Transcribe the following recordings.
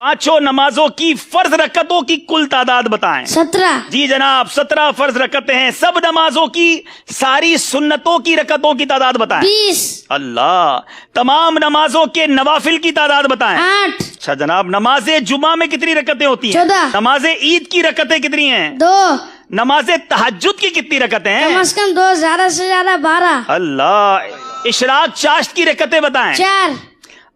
पांचों नमाजों की फर्ज रकतों की कुल तादाद बताएं। 17। जी जनाब, 17 फर्ज रकतें हैं। सब नमाजों की सारी सुन्नतों की रकतों की तादाद बताएं। 20। अल्लाह। तमाम नमाजों के नवाफिल की तादाद बताएं। 8। अच्छा जनाब, नमाजे जुमा में कितनी रकतें होती हैं? 14। नमाजे ईद की रकतें कितनी हैं? 2। नमाजे तहज्जुद की कितनी रकतें हैं? कम से कम 2, ज्यादा से ज्यादा 12। अल्लाह। इशराक चाश्त की रकतें बताएं। 4।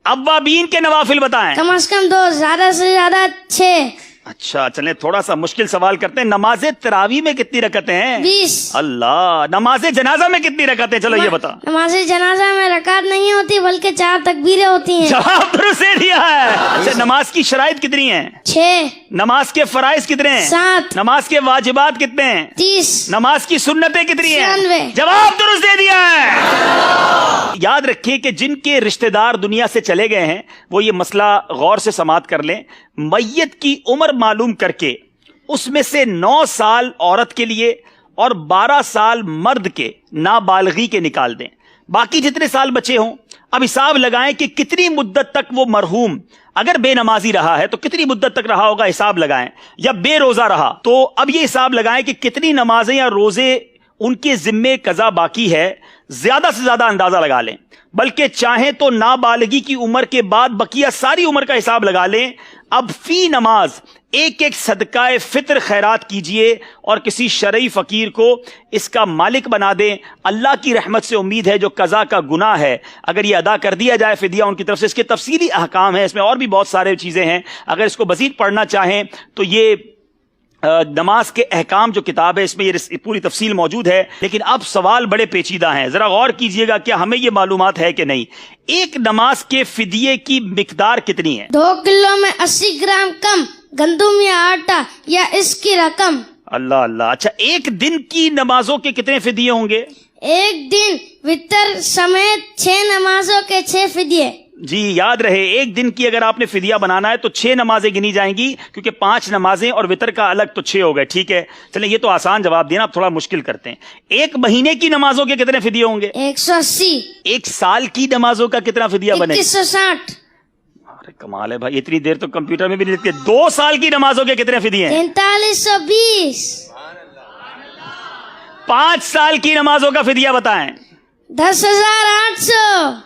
अव्वाबीन के नवाफिल बताएं। कम से कम 2, ज्यादा से ज्यादा 6। अच्छा चलें, थोड़ा सा मुश्किल सवाल करते हैं। नमाजे तरावी में कितनी रकतें हैं? 20। अल्लाह। नमाजे जनाजा में कितनी रकतें? चलो ये बता। नमाज़े जनाजा में रकात नहीं होती बल्कि 4 तकबीरें होती हैं। जवाब दुरुस्त दे दिया है। अच्छा, नमाज की शराइत कितनी हैं? 6। नमाज के फराइज कितने हैं? 7। नमाज के वाजिबात कितने हैं? 30। नमाज की सुन्नतें कितनी हैं? 96। जवाब दुरुस्त दे दिया है। याद रखिए कि जिनके रिश्तेदार दुनिया से चले गए हैं वो ये मसला गौर से समाअत कर लें। मैयत की उम्र मालूम करके उसमें से 9 साल औरत के लिए और 12 साल मर्द के नाबालगी के निकाल दें। बाकी जितने साल बचे हों अब हिसाब लगाएं कि कितनी मुद्दत तक वो मरहूम अगर बेनमाजी रहा है तो कितनी मुद्दत तक रहा होगा, हिसाब लगाएं। या बेरोजा रहा तो अब ये हिसाब लगाएं कि कितनी नमाजें या रोजे उनके जिम्मे कजा बाकी है। ज्यादा से ज्यादा अंदाजा लगा लें, बल्कि चाहें तो नाबालगी की उम्र के बाद बकिया सारी उम्र का हिसाब लगा लें। अब फी नमाज एक एक सदकाए फित्र खैरात कीजिए और किसी शरई फकीर को इसका मालिक बना दें। अल्लाह की रहमत से उम्मीद है जो कज़ा का गुनाह है अगर ये अदा कर दिया जाए फिदिया उनकी तरफ से। इसके तफसीली अहकाम है, इसमें और भी बहुत सारे चीजें हैं। अगर इसको मजीद पढ़ना चाहें तो ये नमाज के अहकाम जो किताब है इसमें ये पूरी तफसील मौजूद है। लेकिन अब सवाल बड़े पेचीदा हैं, जरा गौर कीजिएगा, क्या हमें ये मालूमात है कि नहीं। एक नमाज के फिदिये की मिकदार कितनी है? 2 किलो में 80 ग्राम कम गंदुम या आटा या इसकी रकम। अल्लाह अल्लाह। अच्छा, एक दिन की नमाजों के कितने फिदिये होंगे? एक दिन वितर समेत 6 नमाजों के 6 फिदिये। जी याद रहे, एक दिन की अगर आपने फिदिया बनाना है तो 6 नमाजें गिनी जाएंगी, क्योंकि 5 नमाजें और वितर का अलग तो 6 हो गए। ठीक है, चलें ये तो आसान जवाब दिया ना, अब थोड़ा मुश्किल करते हैं। एक महीने की नमाजों के कितने फिदिये होंगे? 180। एक साल की नमाजों का कितना फिदिया बनेगा? 2160। अरे कमाल है भाई, इतनी देर तो कंप्यूटर में भी नहीं लिखते। 2 साल की नमाजों के कितने फिदिये हैं? 4320। 5 साल की नमाजों का फिदिया बताएं। 10,800।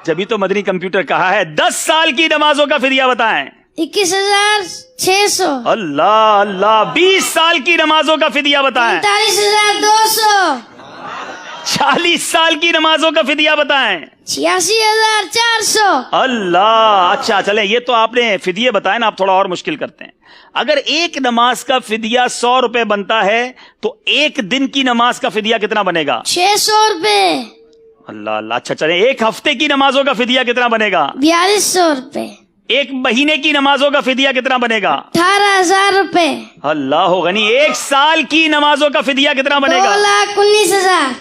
जभी तो मदनी कंप्यूटर कहा है। 10 साल की नमाजों का फिदिया बताएं। 21,600। अल्लाह अल्लाह। 20 साल की नमाजों का फिदिया बताएं। 45,200। 40 साल की नमाजों का फिदिया बताएं। 86,400। अल्लाह। अच्छा चलें, ये तो आपने फिदिये बताए ना, आप थोड़ा और मुश्किल करते हैं। अगर एक नमाज का फिदिया 100 रुपए बनता है तो एक दिन की नमाज का फिदिया कितना बनेगा? 600 रुपए। अल्लाह अल्लाह। अच्छा चलें, एक हफ्ते की नमाजों का फिदिया कितना बनेगा? 4200 रुपए। एक महीने की नमाजों का फिदिया कितना बनेगा? 18,000 रुपए। अल्लाह गनी। एक साल की नमाजों का फिदिया कितना बनेगा? 2,19,000।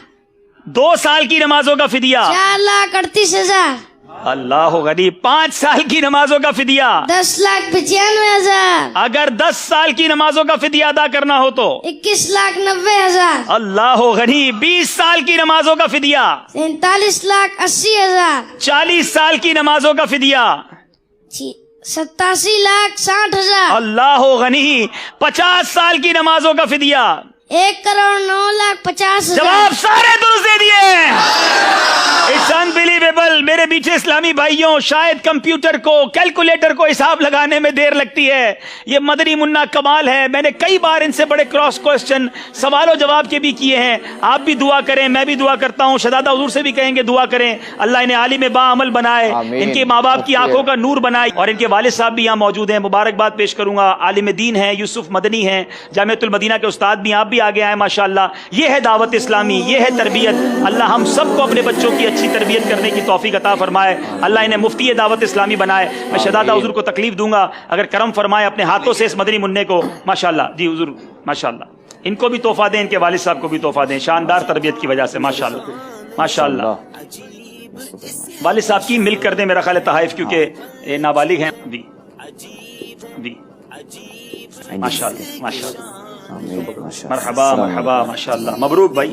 2 साल की नमाजों का फिदिया? 4,38,000। अल्लाह गनी। 5 साल की नमाजों का फिदिया? 10,95,000। अगर 10 साल की नमाजों का फिदिया अदा करना हो तो? 21,90,000। अल्लाह गनी। 20 साल की नमाजों का फिदिया? 43,80,000। 40 साल की नमाजों का फिदिया? 87,60,000। अल्लाह गनी। 50 साल की नमाजों का फिदिया? 1,09,50,000। जवाब सारे दुरुस्त दे दिए। It's unbelievable. मेरे मीठे इस्लामी भाइयों, शायद कंप्यूटर को, कैलकुलेटर को हिसाब लगाने में देर लगती है, ये मदनी मुन्ना कमाल है। मैंने कई बार इनसे बड़े क्रॉस क्वेश्चन सवालों जवाब के भी किए हैं। आप भी दुआ करें, मैं भी दुआ करता हूँ, शहजादा हुजूर से भी कहेंगे दुआ करें, अल्लाह इन्हें आलिम बाअमल बनाए, इनके माँ बाप की आंखों का नूर बनाए। और इनके वालिद साहब भी यहाँ मौजूद हैं, मुबारकबाद पेश करूंगा। आलिम दीन है, यूसुफ मदनी हैं, जामिअतुल मदीना के उस्ताद भी, आप भी आगे आए माशाअल्लाह। ये है दावत इस्लामी, ये है तरबियत। अल्लाह हम सबको अपने बच्चों की अच्छी तरबियत करने की तौफीक अता फरमाए। अल्लाह इन्हें मुफ्ती दावत इस्लामी बनाए। मैं शहजादा हुजूर को तकलीफ दूंगा अगर करम फरमाए अपने हाथों से इस मदनी मुन्ने को। माशाअल्लाह जी हुजूर, माशाअल्लाह। इनको भी तोहफा दें, इनके वालिद साहब को भी तोहफा दें, शानदार तरबियत की वजह से माशाअल्लाह माशाअल्लाह। वालिद साहब की मिल्क कर दें मेरा ख्याल है तहाइफ, क्योंकि नाबालिग हैं भी। माशाअल्लाह माशाअल्लाह। मरहबा मरहबा माशाअल्लाह। मबरूक भाई।